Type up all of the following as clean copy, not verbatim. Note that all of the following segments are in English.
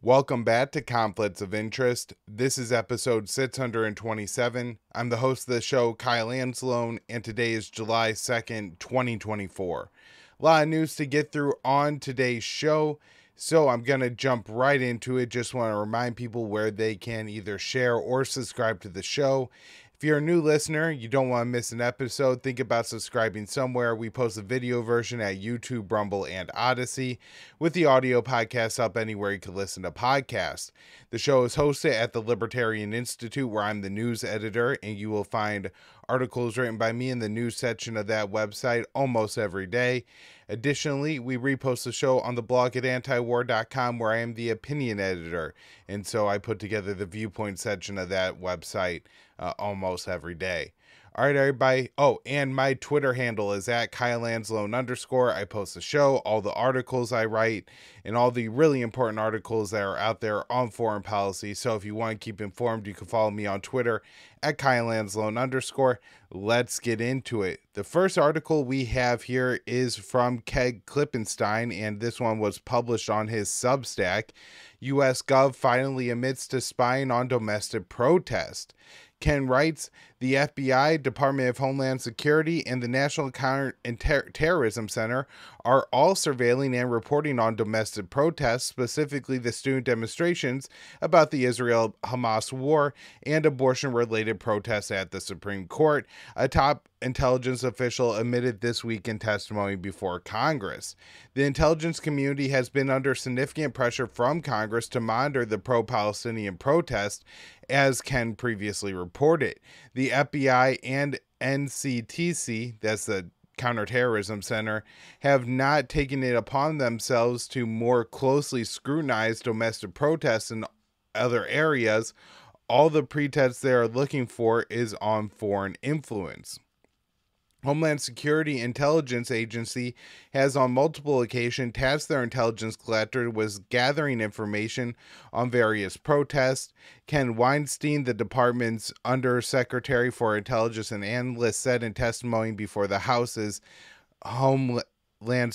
Welcome back to Conflicts of Interest. This is episode 627. I'm the host of the show, Kyle Anzalone, and today is July 2nd, 2024. A lot of news to get through on today's show, so I'm going to jump right into it. Just want to remind people where they can either share or subscribe to the show. If you're a new listener, you don't want to miss an episode, think about subscribing somewhere. We post a video version at YouTube, Rumble, and Odysee, with the audio podcast up anywhere you can listen to podcasts. The show is hosted at the Libertarian Institute, where I'm the news editor, and you will find articles written by me in the news section of that website almost every day. Additionally, we repost the show on the blog at antiwar.com, where I am the opinion editor, and so I put together the viewpoint section of that website almost every day. All right, everybody. Oh, and my Twitter handle is at KyleAnzalone_. I post the show, all the articles I write, and all the really important articles that are out there on foreign policy. So if you want to keep informed, you can follow me on Twitter at KyleAnzalone_. Let's get into it. The first article we have here is from Keg Klippenstein, and this one was published on his Substack. U.S. Gov finally admits to spying on domestic protest. Ken writes, the FBI, Department of Homeland Security, and the National Counter-Terrorism Center are all surveilling and reporting on domestic protests, specifically the student demonstrations about the Israel-Hamas war and abortion-related protests at the Supreme Court. A top intelligence official admitted this week in testimony before Congress. The intelligence community has been under significant pressure from Congress to monitor the pro-Palestinian protests, as Ken previously reported. The FBI and NCTC, that's the Counterterrorism Center, have not taken it upon themselves to more closely scrutinize domestic protests in other areas. All the pretext they are looking for is on foreign influence. Homeland Security Intelligence Agency has on multiple occasions tasked their intelligence collector with gathering information on various protests. Ken Weinstein, the department's Undersecretary for Intelligence and Analyst, said in testimony before the House's Homeland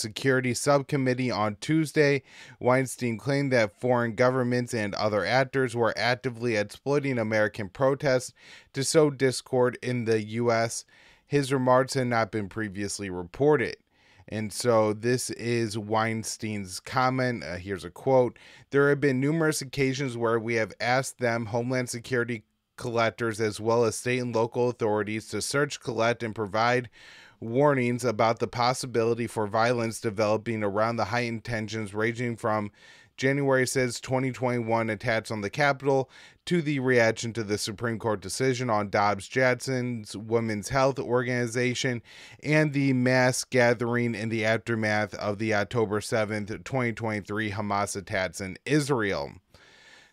Security Subcommittee on Tuesday, Weinstein claimed that foreign governments and other actors were actively exploiting American protests to sow discord in the U.S. His remarks had not been previously reported. And so this is Weinstein's comment. Here's a quote. There have been numerous occasions where we have asked them, Homeland Security collectors, as well as state and local authorities, to search, collect, and provide warnings about the possibility for violence developing around the heightened tensions raging from January 6, 2021 attacks on the Capitol to the reaction to the Supreme Court decision on Dobbs-Jackson's Women's Health Organization and the mass gathering in the aftermath of the October 7th, 2023 Hamas attacks in Israel.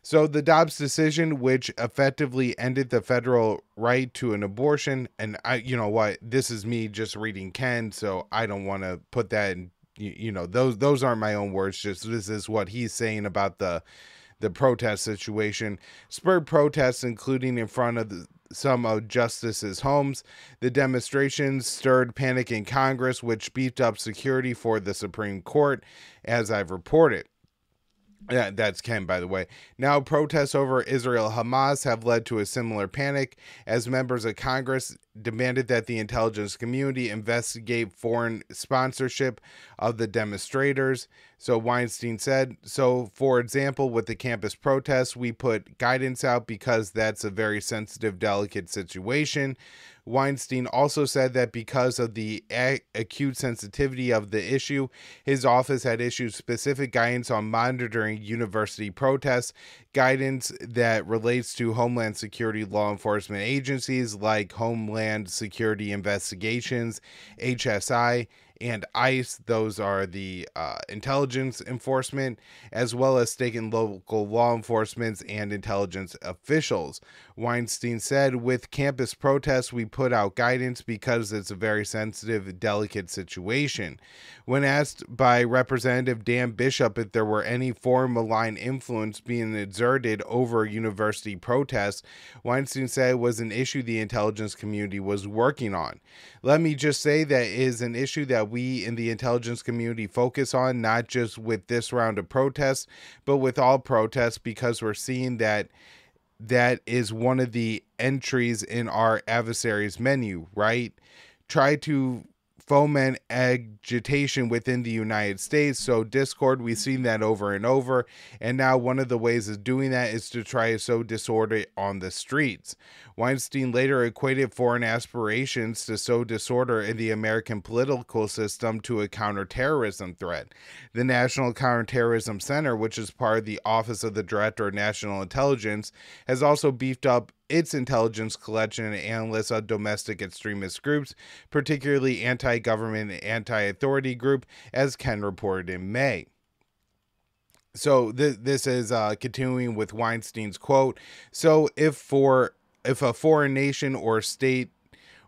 So the Dobbs decision, which effectively ended the federal right to an abortion, and you know what, this is me just reading Ken, so I don't want to put that in. You know, those aren't my own words. Just this is what he's saying about the protest situation. Spurred protests, including in front of some of justices' homes. The demonstrations stirred panic in Congress, which beefed up security for the Supreme Court, as I've reported. Yeah, that's Ken, by the way. Now, protests over Israel-Hamas have led to a similar panic as members of Congress demanded that the intelligence community investigate foreign sponsorship of the demonstrators. So Weinstein said, so for example, with the campus protests, we put guidance out because that's a very sensitive, delicate situation. Weinstein also said that because of the acute sensitivity of the issue, his office had issued specific guidance on monitoring university protests, guidance that relates to Homeland Security law enforcement agencies like Homeland Security Investigations, HSI, and ICE. Those are the intelligence enforcement, as well as state and local law enforcement and intelligence officials. Weinstein said, with campus protests, we put out guidance because it's a very sensitive, delicate situation. When asked by Representative Dan Bishop if there were any foreign malign influence being exerted over university protests, Weinstein said it was an issue the intelligence community was working on. Let me just say that it is an issue that that we in the intelligence community focus on, not just with this round of protests, but with all protests, because we're seeing that is one of the entries in our adversary's menu, right? Try to foment agitation within the United States. So discord, we've seen that over and over. And now one of the ways of doing that is to try to sow disorder on the streets. Weinstein later equated foreign aspirations to sow disorder in the American political system to a counterterrorism threat. The National Counterterrorism Center, which is part of the Office of the Director of National Intelligence, has also beefed up its intelligence collection and analysis of domestic extremist groups, particularly anti-government and anti-authority group, as Ken reported in May. So this is continuing with Weinstein's quote. So if a foreign nation or state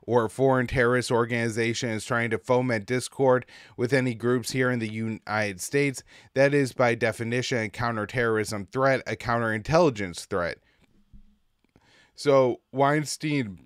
or foreign terrorist organization is trying to foment discord with any groups here in the United States, that is by definition a counterterrorism threat, a counterintelligence threat. So Weinstein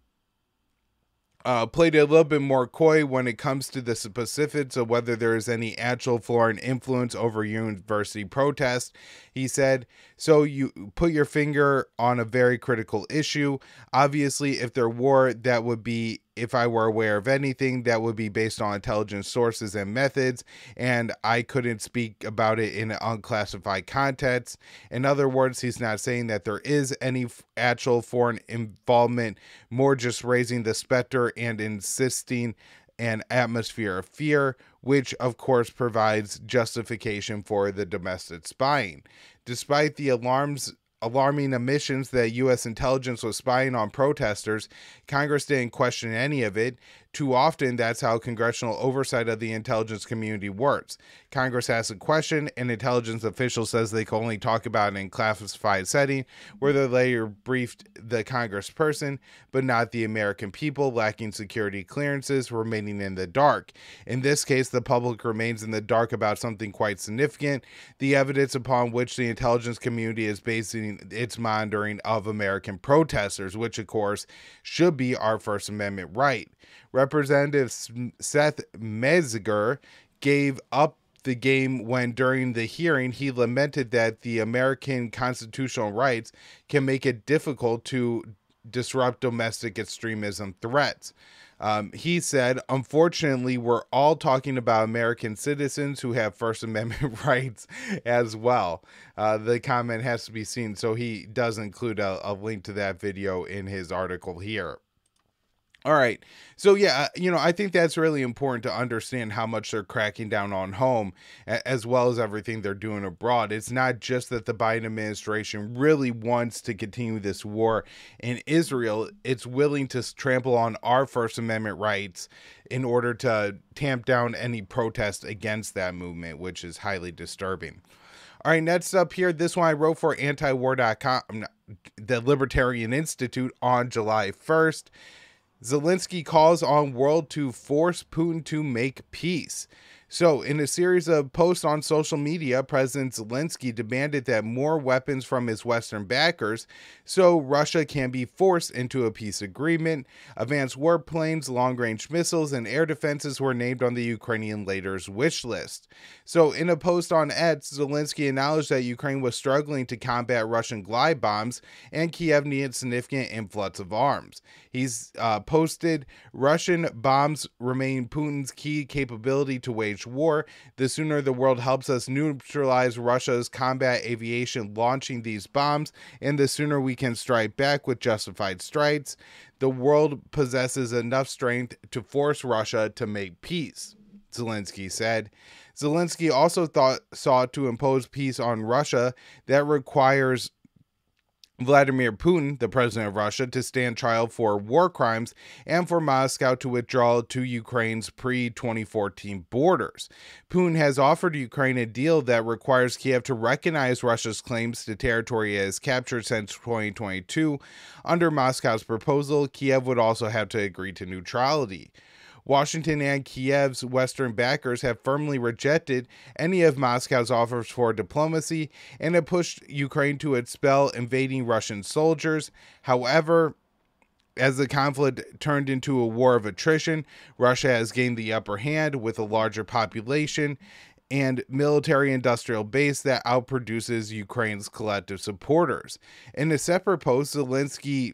played a little bit more coy when it comes to the specifics of whether there is any actual foreign influence over university protests. He said, so you put your finger on a very critical issue. Obviously, if there were, that would be, if I were aware of anything, that would be based on intelligence sources and methods, and I couldn't speak about it in an unclassified context. In other words, he's not saying that there is any actual foreign involvement, more just raising the specter and insisting an atmosphere of fear, which of course provides justification for the domestic spying. Despite the alarming admissions that U.S. intelligence was spying on protesters, Congress didn't question any of it. Too often, that's how congressional oversight of the intelligence community works. Congress asks a question, and intelligence official says they can only talk about it in classified setting, where they later briefed the congressperson, but not the American people, lacking security clearances, remaining in the dark. In this case, the public remains in the dark about something quite significant, the evidence upon which the intelligence community is basing its monitoring of American protesters, which, of course, should be our First Amendment right. Representative Seth Mezger gave up the game when, during the hearing, he lamented that the American constitutional rights can make it difficult to disrupt domestic extremism threats. He said, unfortunately, we're all talking about American citizens who have First Amendment rights as well. The comment has to be seen, so he does include a link to that video in his article here. All right. So, yeah, I think that's really important to understand how much they're cracking down on home, as well as everything they're doing abroad. It's not just that the Biden administration really wants to continue this war in Israel. It's willing to trample on our First Amendment rights in order to tamp down any protest against that movement, which is highly disturbing. All right, next up here, this one I wrote for antiwar.com, the Libertarian Institute, on July 1st. Zelensky calls on world to force Putin to make peace. So, in a series of posts on social media, President Zelensky demanded that more weapons from his Western backers so Russia can be forced into a peace agreement. Advanced warplanes, long-range missiles, and air defenses were named on the Ukrainian leader's wish list. So, in a post on X, Zelensky acknowledged that Ukraine was struggling to combat Russian glide bombs and Kiev needed significant influx of arms. He's posted, Russian bombs remain Putin's key capability to wage war. The sooner the world helps us neutralize Russia's combat aviation launching these bombs, and the sooner we can strike back with justified strikes, the world possesses enough strength to force Russia to make peace, Zelensky said. Zelensky also sought to impose peace on Russia that requires Vladimir Putin, the president of Russia, to stand trial for war crimes and for Moscow to withdraw to Ukraine's pre-2014 borders. Putin has offered Ukraine a deal that requires Kiev to recognize Russia's claims to territory it has captured since 2022. Under Moscow's proposal, Kiev would also have to agree to neutrality. Washington and Kiev's Western backers have firmly rejected any of Moscow's offers for diplomacy and have pushed Ukraine to expel invading Russian soldiers. However, As the conflict turned into a war of attrition, Russia has gained the upper hand with a larger population and military-industrial base that outproduces Ukraine's collective supporters. In a separate post, Zelensky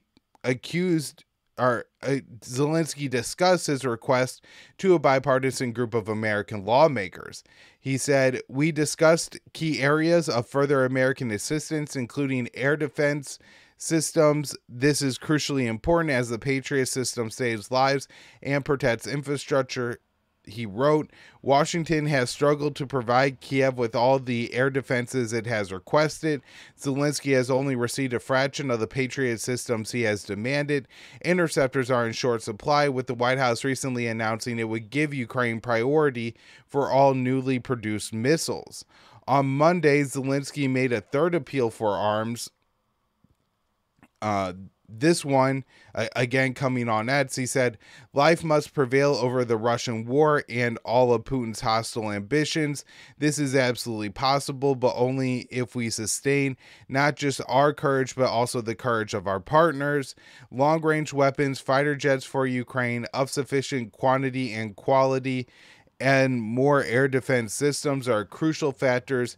discussed his request to a bipartisan group of American lawmakers. He said, "We discussed key areas of further American assistance, including air defense systems. This is crucially important as the Patriot system saves lives and protects infrastructure." He wrote, "Washington has struggled to provide Kiev with all the air defenses it has requested. Zelensky has only received a fraction of the Patriot systems he has demanded. Interceptors are in short supply, with the White House recently announcing it would give Ukraine priority for all newly produced missiles." On Monday, Zelensky made a third appeal for arms. This one, again coming on X, he said, "Life must prevail over the Russian war and all of Putin's hostile ambitions. This is absolutely possible, but only if we sustain not just our courage, but also the courage of our partners. Long-range weapons, fighter jets for Ukraine of sufficient quantity and quality, and more air defense systems are crucial factors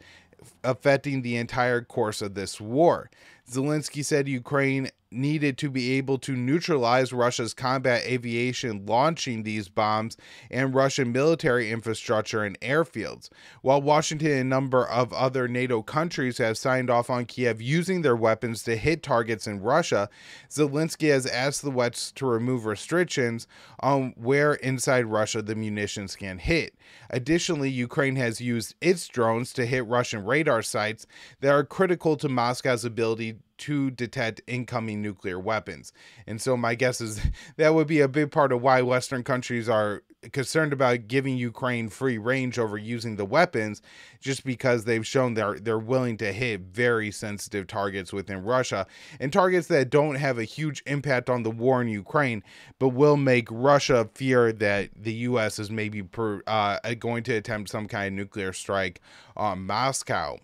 affecting the entire course of this war." Zelensky said Ukraine needed to be able to neutralize Russia's combat aviation launching these bombs and Russian military infrastructure and airfields. While Washington and a number of other NATO countries have signed off on Kiev using their weapons to hit targets in Russia, Zelensky has asked the West to remove restrictions on where inside Russia the munitions can hit. Additionally, Ukraine has used its drones to hit Russian radar sites that are critical to Moscow's ability to detect incoming nuclear weapons. And so my guess is that would be a big part of why Western countries are concerned about giving Ukraine free range over using the weapons, just because they've shown they're willing to hit very sensitive targets within Russia, and targets that don't have a huge impact on the war in Ukraine, but will make Russia fear that the U.S. is maybe going to attempt some kind of nuclear strike on Moscow.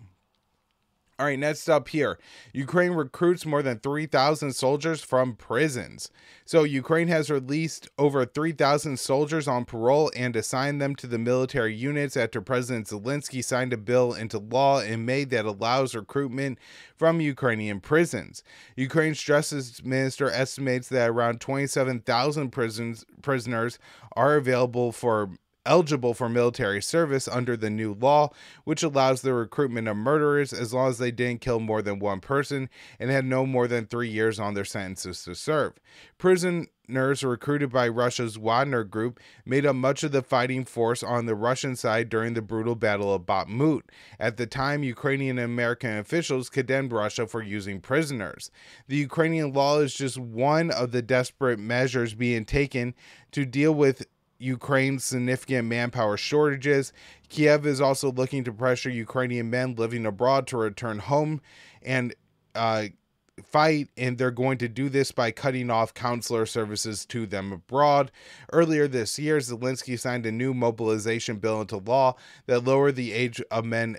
All right, next up here, Ukraine recruits more than 3,000 soldiers from prisons. So Ukraine has released over 3,000 soldiers on parole and assigned them to the military units after President Zelensky signed a bill into law in May that allows recruitment from Ukrainian prisons. Ukraine's Justice Minister estimates that around 27,000 prisoners are eligible for military service under the new law, which allows the recruitment of murderers as long as they didn't kill more than one person and had no more than 3 years on their sentences to serve. Prisoners recruited by Russia's Wagner Group made up much of the fighting force on the Russian side during the brutal Battle of Bakhmut. At the time, Ukrainian and American officials condemned Russia for using prisoners. The Ukrainian law is just one of the desperate measures being taken to deal with Ukraine's significant manpower shortages. Kiev is also looking to pressure Ukrainian men living abroad to return home and fight, and they're going to do this by cutting off consular services to them abroad. Earlier this year, Zelensky signed a new mobilization bill into law that lowered the age of men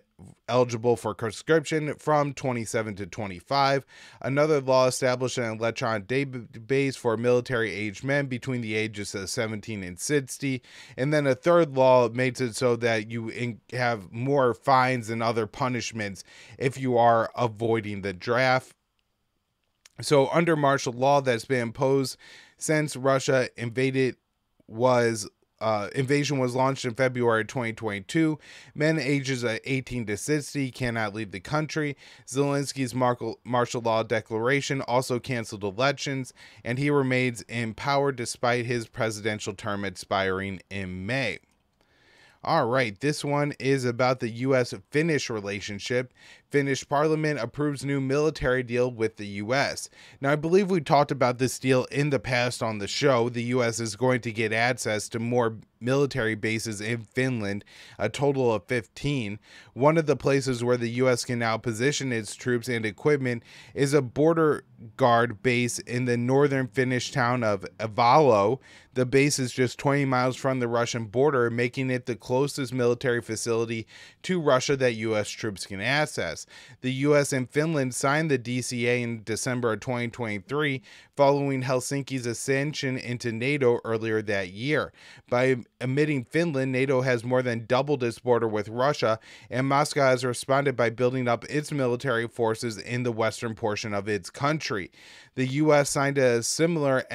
eligible for conscription from 27 to 25. Another law established an electronic database for military-aged men between the ages of 17 and 60. And then a third law makes it so that you have more fines and other punishments if you are avoiding the draft. So under martial law that's been imposed since Russia invasion was launched in February 2022. Men ages of 18 to 60 cannot leave the country. Zelensky's martial law declaration also canceled elections, and he remains in power despite his presidential term expiring in May. All right, this one is about the U.S.-Finnish relationship. Finnish parliament approves new military deal with the U.S. Now, I believe we talked about this deal in the past on the show. The U.S. is going to get access to more military bases in Finland, a total of 15. One of the places where the U.S. can now position its troops and equipment is a border guard base in the northern Finnish town of Ivalo. The base is just 20 miles from the Russian border, making it the closest military facility to Russia that U.S. troops can access. The U.S. and Finland signed the DCA in December of 2023, following Helsinki's ascension into NATO earlier that year. By admitting Finland, NATO has more than doubled its border with Russia, and Moscow has responded by building up its military forces in the western portion of its country. The U.S. signed a similar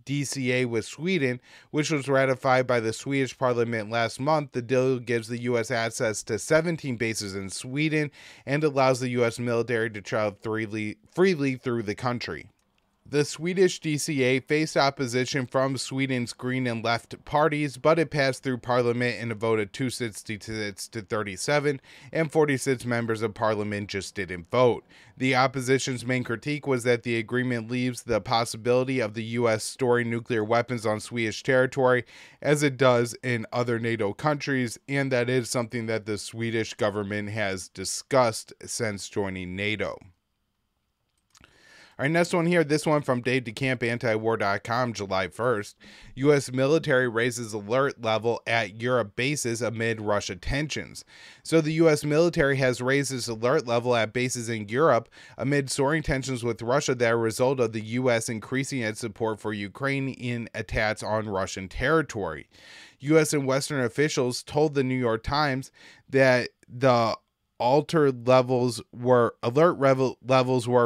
DCA with Sweden, which was ratified by the Swedish parliament last month. The deal gives the U.S. access to 17 bases in Sweden and allows the U.S. military to travel freely through the country. The Swedish DCA faced opposition from Sweden's Green and Left parties, but it passed through parliament in a vote of 266 to 37, and 46 members of parliament just didn't vote. The opposition's main critique was that the agreement leaves the possibility of the U.S. storing nuclear weapons on Swedish territory, as it does in other NATO countries, and that is something that the Swedish government has discussed since joining NATO. All right, next one here, this one from Dave DeCamp, antiwar.com, July 1st. U.S. military raises alert level at Europe bases amid Russia tensions. So the U.S. military has raised its alert level at bases in Europe amid soaring tensions with Russia that are a result of the U.S. increasing its support for Ukraine in attacks on Russian territory. U.S. and Western officials told the New York Times that the alert levels were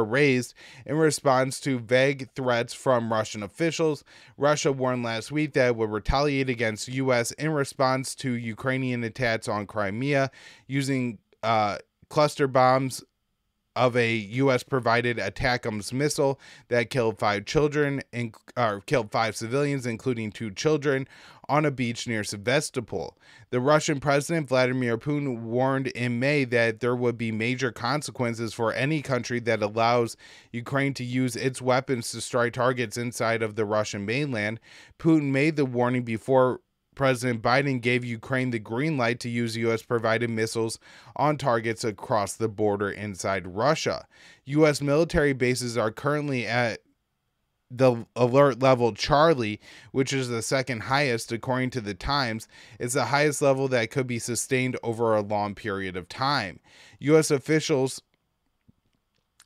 raised in response to vague threats from Russian officials. Russia warned last week that it would retaliate against U.S. in response to Ukrainian attacks on Crimea using cluster bombs of a U.S.-provided ATACMS missile that killed five civilians, including 2 children, on a beach near Sevastopol. The Russian President Vladimir Putin warned in May that there would be major consequences for any country that allows Ukraine to use its weapons to strike targets inside of the Russian mainland. Putin made the warning before President Biden gave Ukraine the green light to use U.S.-provided missiles on targets across the border inside Russia. U.S. military bases are currently at the alert level Charlie, which is the second highest according to the Times. It's the highest level that could be sustained over a long period of time. U.S. officials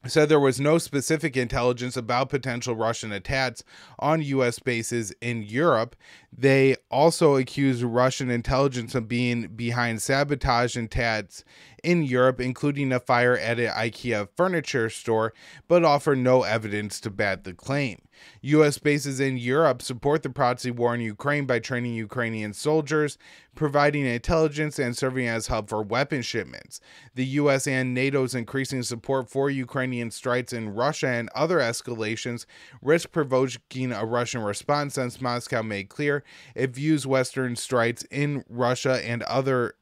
said there was no specific intelligence about potential Russian attacks on U.S. bases in Europe. They also accused Russian intelligence of being behind sabotage attacks in Europe, including a fire at an IKEA furniture store, but offered no evidence to back the claim. U.S. bases in Europe support the proxy war in Ukraine by training Ukrainian soldiers, providing intelligence, and serving as hub for weapon shipments. The U.S. and NATO's increasing support for Ukrainian strikes in Russia and other escalations risk provoking a Russian response, since Moscow made clear it views Western strikes in Russia and other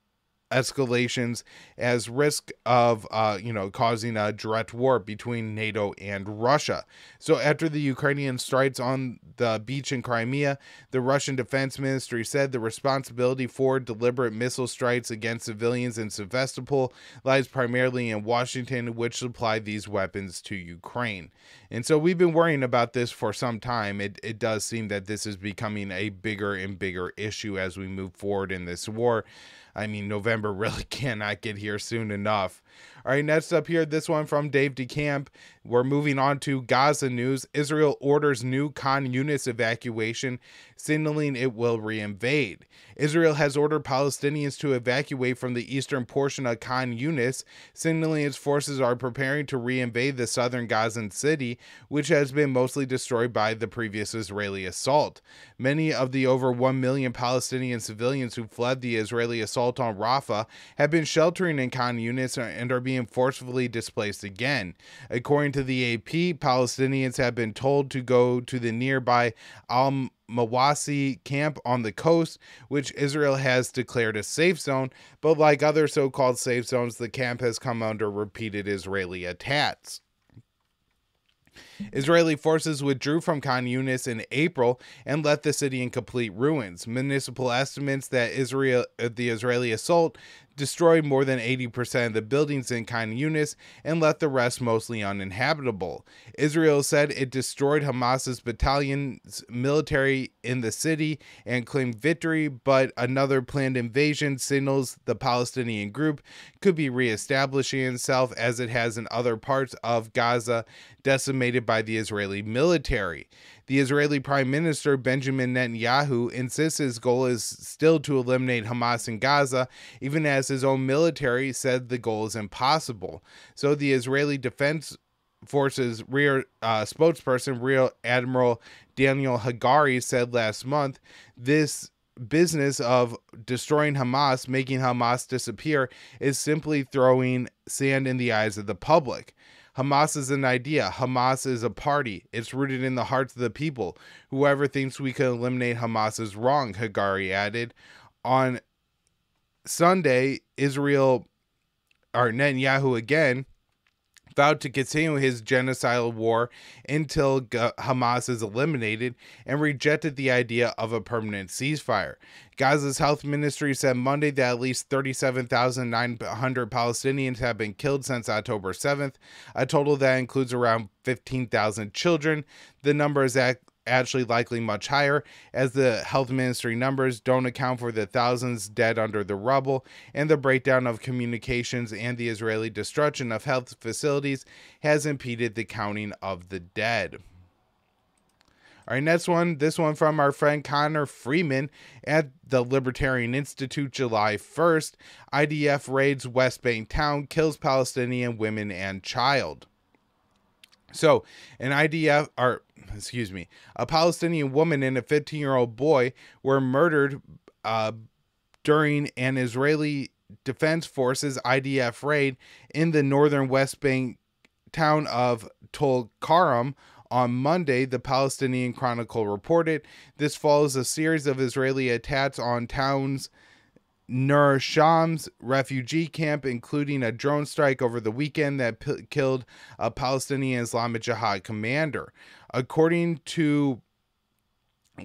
escalations as risk of causing a direct war between NATO and Russia. So after the Ukrainian strikes on the beach in Crimea, the Russian Defense Ministry said the responsibility for deliberate missile strikes against civilians in Sevastopol lies primarily in Washington, which supplied these weapons to Ukraine. And so we've been worrying about this for some time. It does seem that this is becoming a bigger and bigger issue as we move forward in this war. I mean, November really cannot get here soon enough. All right, next up here, this one from Dave DeCamp. We're moving on to Gaza news. Israel orders new Khan Yunis evacuation, signaling it will reinvade. Israel has ordered Palestinians to evacuate from the eastern portion of Khan Yunis, signaling its forces are preparing to reinvade the southern Gazan city, which has been mostly destroyed by the previous Israeli assault. Many of the over 1 million Palestinian civilians who fled the Israeli assault on Rafah have been sheltering in Khan Yunis and are being forcefully displaced again. According to the AP, Palestinians have been told to go to the nearby Al-Mawasi camp on the coast, which Israel has declared a safe zone, but like other so-called safe zones, the camp has come under repeated Israeli attacks. Israeli forces withdrew from Khan Yunis in April and left the city in complete ruins. Municipal estimates that the Israeli assault destroyed more than 80% of the buildings in Khan Yunis and left the rest mostly uninhabitable. Israel said it destroyed Hamas's battalion's military in the city and claimed victory, but another planned invasion signals the Palestinian group could be reestablishing itself as it has in other parts of Gaza decimated by the Israeli military. The Israeli Prime Minister Benjamin Netanyahu insists his goal is still to eliminate Hamas in Gaza, even as his own military said the goal is impossible. So the Israeli Defense Forces Rear spokesperson Rear Admiral Daniel Hagari said last month, this business of destroying Hamas, making Hamas disappear, is simply throwing sand in the eyes of the public. Hamas is an idea. Hamas is a party. It's rooted in the hearts of the people. Whoever thinks we can eliminate Hamas is wrong, Hagari added. On Sunday, Netanyahu again vowed to continue his genocidal war until Hamas is eliminated and rejected the idea of a permanent ceasefire. Gaza's health ministry said Monday that at least 37,900 Palestinians have been killed since October 7th, a total that includes around 15,000 children. The number is actually likely much higher, as the health ministry numbers don't account for the thousands dead under the rubble, and the breakdown of communications and the Israeli destruction of health facilities has impeded the counting of the dead. All right, next one, this one from our friend Connor Freeman at the Libertarian Institute, July 1st. IDF raids West Bank town, kills Palestinian women and child. So, a Palestinian woman and a 15-year-old boy were murdered during an Israeli Defense Forces IDF raid in the northern West Bank town of Tulkarm on Monday, the Palestinian Chronicle reported. This follows a series of Israeli attacks on towns Nur Shams refugee camp, including a drone strike over the weekend that killed a Palestinian Islamic Jihad commander. According to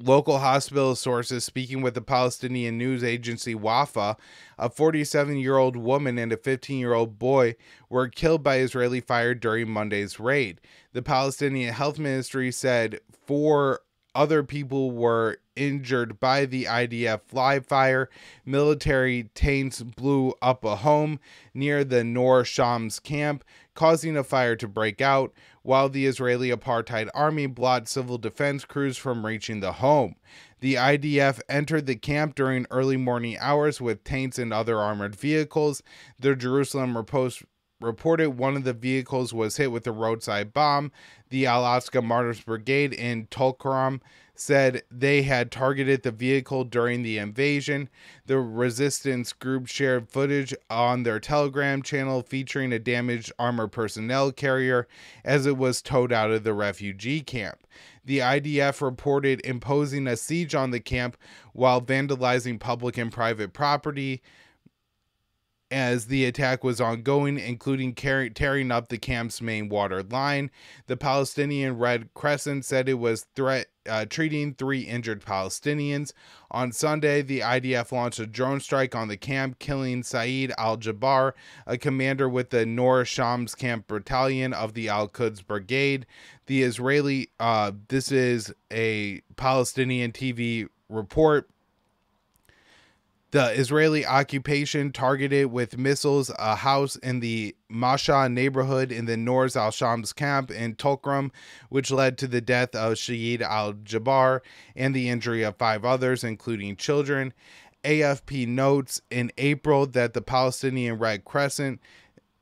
local hospital sources speaking with the Palestinian news agency Wafa, a 47-year-old woman and a 15-year-old boy were killed by Israeli fire during Monday's raid. The Palestinian Health Ministry said 4 other people were injured by the IDF live fire. Military tanks blew up a home near the Nur Shams camp, causing a fire to break out, while the Israeli apartheid army blocked civil defense crews from reaching the home. The IDF entered the camp during early morning hours with tanks and other armored vehicles. The Jerusalem Post reported one of the vehicles was hit with a roadside bomb. The Al-Aqsa Martyrs Brigade in Tulkarm said they had targeted the vehicle during the invasion. The resistance group shared footage on their Telegram channel featuring a damaged armored personnel carrier as it was towed out of the refugee camp. The IDF reported imposing a siege on the camp while vandalizing public and private property as the attack was ongoing, including tearing up the camp's main water line. The Palestinian Red Crescent said it was treating 3 injured Palestinians. On Sunday, the IDF launched a drone strike on the camp, killing Saeed al-Jabbar, a commander with the Nur Shams Camp Battalion of the Al-Quds Brigade. The Israeli, this is a Palestinian TV report. The Israeli occupation targeted with missiles a house in the Masha neighborhood in the Nur al-Shams camp in Tulkarm, which led to the death of Saeed al-Jabbar and the injury of 5 others, including children. AFP notes in April that the Palestinian Red Crescent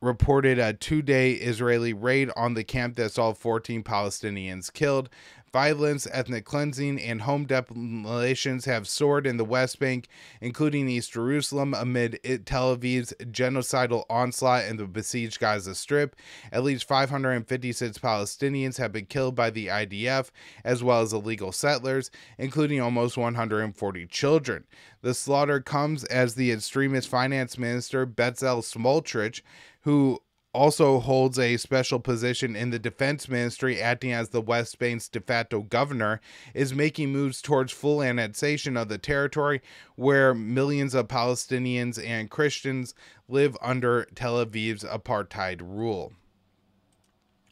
reported a 2-day Israeli raid on the camp that saw 14 Palestinians killed. Violence, ethnic cleansing, and home demolitions have soared in the West Bank, including East Jerusalem, amid Tel Aviv's genocidal onslaught in the besieged Gaza Strip. At least 556 Palestinians have been killed by the IDF, as well as illegal settlers, including almost 140 children. The slaughter comes as the extremist finance minister Bezalel Smotrich, who also holds a special position in the defense ministry, acting as the West Bank's de facto governor, is making moves towards full annexation of the territory where millions of Palestinians and Christians live under Tel Aviv's apartheid rule.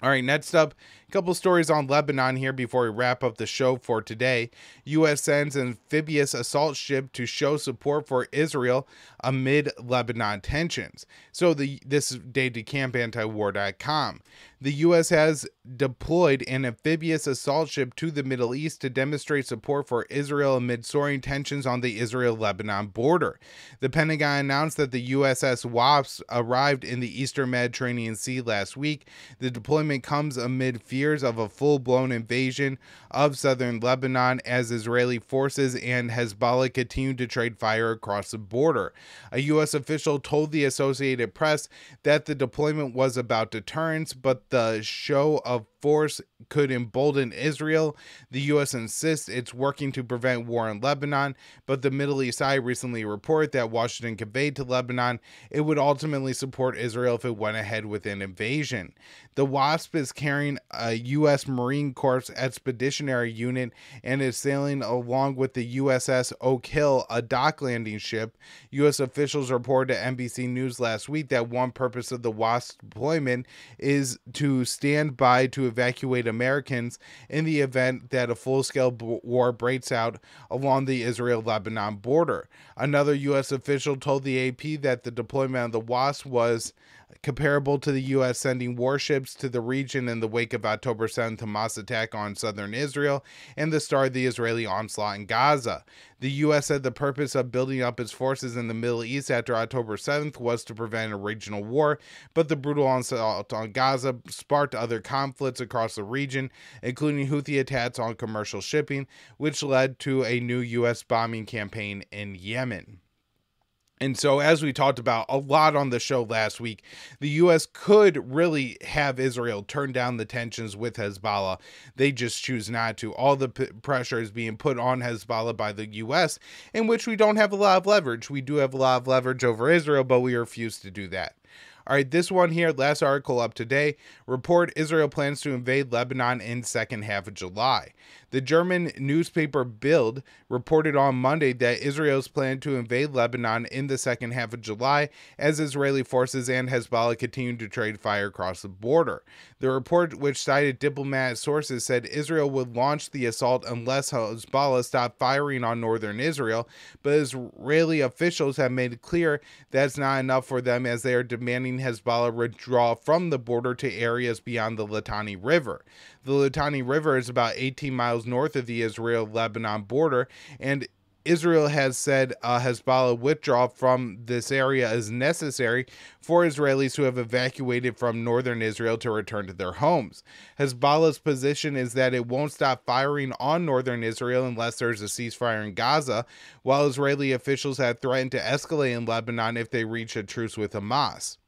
All right, next up, a couple stories on Lebanon here before we wrap up the show for today. U.S. sends amphibious assault ship to show support for Israel amid Lebanon tensions. So this is dated campantiwar.com. The U.S. has deployed an amphibious assault ship to the Middle East to demonstrate support for Israel amid soaring tensions on the Israel-Lebanon border. The Pentagon announced that the USS Wasp arrived in the Eastern Mediterranean Sea last week. The deployment comes amid fears of a full-blown invasion of southern Lebanon as Israeli forces and Hezbollah continue to trade fire across the border. A U.S. official told the Associated Press that the deployment was about deterrence, but the show of force could embolden Israel. The U.S. insists it's working to prevent war in Lebanon, but the Middle East Eye recently reported that Washington conveyed to Lebanon it would ultimately support Israel if it went ahead with an invasion. The Wasp is carrying a U.S. Marine Corps expeditionary unit and is sailing along with the USS Oak Hill, a dock landing ship. U.S. officials reported to NBC News last week that one purpose of the Wasp deployment is to stand by to evacuate Americans in the event that a full-scale war breaks out along the Israel-Lebanon border. Another U.S. official told the AP that the deployment of the Wasp was comparable to the U.S. sending warships to the region in the wake of October 7th Hamas attack on southern Israel and the start of the Israeli onslaught in Gaza. The U.S. said the purpose of building up its forces in the Middle East after October 7th was to prevent a regional war, but the brutal onslaught on Gaza sparked other conflicts across the region, including Houthi attacks on commercial shipping, which led to a new U.S. bombing campaign in Yemen. And so, as we talked about a lot on the show last week, the U.S. could really have Israel turn down the tensions with Hezbollah. They just choose not to. All the pressure is being put on Hezbollah by the U.S., in which we don't have a lot of leverage. We do have a lot of leverage over Israel, but we refuse to do that. All right, this one here, last article up today, report Israel plans to invade Lebanon in second half of July. The German newspaper Bild reported on Monday that Israel's plan to invade Lebanon in the second half of July as Israeli forces and Hezbollah continue to trade fire across the border. The report, which cited diplomatic sources, said Israel would launch the assault unless Hezbollah stopped firing on northern Israel, but Israeli officials have made it clear that's not enough for them as they are demanding Hezbollah withdraw from the border to areas beyond the Litani River. The Litani River is about 18 miles north of the Israel-Lebanon border, and Israel has said Hezbollah withdraw from this area is necessary for Israelis who have evacuated from northern Israel to return to their homes. Hezbollah's position is that it won't stop firing on northern Israel unless there's a ceasefire in Gaza, while Israeli officials have threatened to escalate in Lebanon if they reach a truce with Hamas.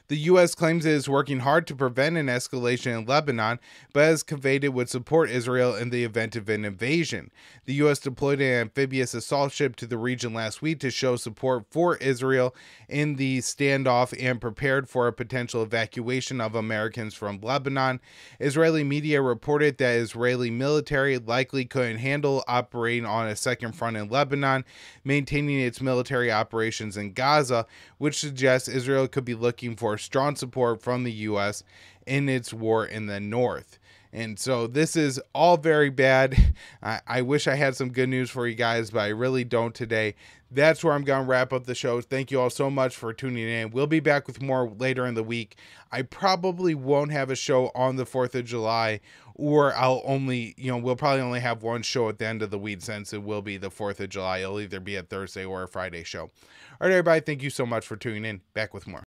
The U.S. claims it is working hard to prevent an escalation in Lebanon, but has conveyed it would support Israel in the event of an invasion. The U.S. deployed an amphibious assault ship to the region last week to show support for Israel in the standoff and prepared for a potential evacuation of Americans from Lebanon. Israeli media reported that Israeli military likely couldn't handle operating on a second front in Lebanon, maintaining its military operations in Gaza, which suggests Israel could be looking for strong support from the U.S. in its war in the north. And so this is all very bad. I wish I had some good news for you guys, but I really don't today. That's where I'm going to wrap up the show. Thank you all so much for tuning in. We'll be back with more later in the week. I probably won't have a show on the 4th of July, or we'll probably only have one show at the end of the week since it will be the 4th of July. It'll either be a Thursday or a Friday show. All right, everybody, thank you so much for tuning in. Back with more.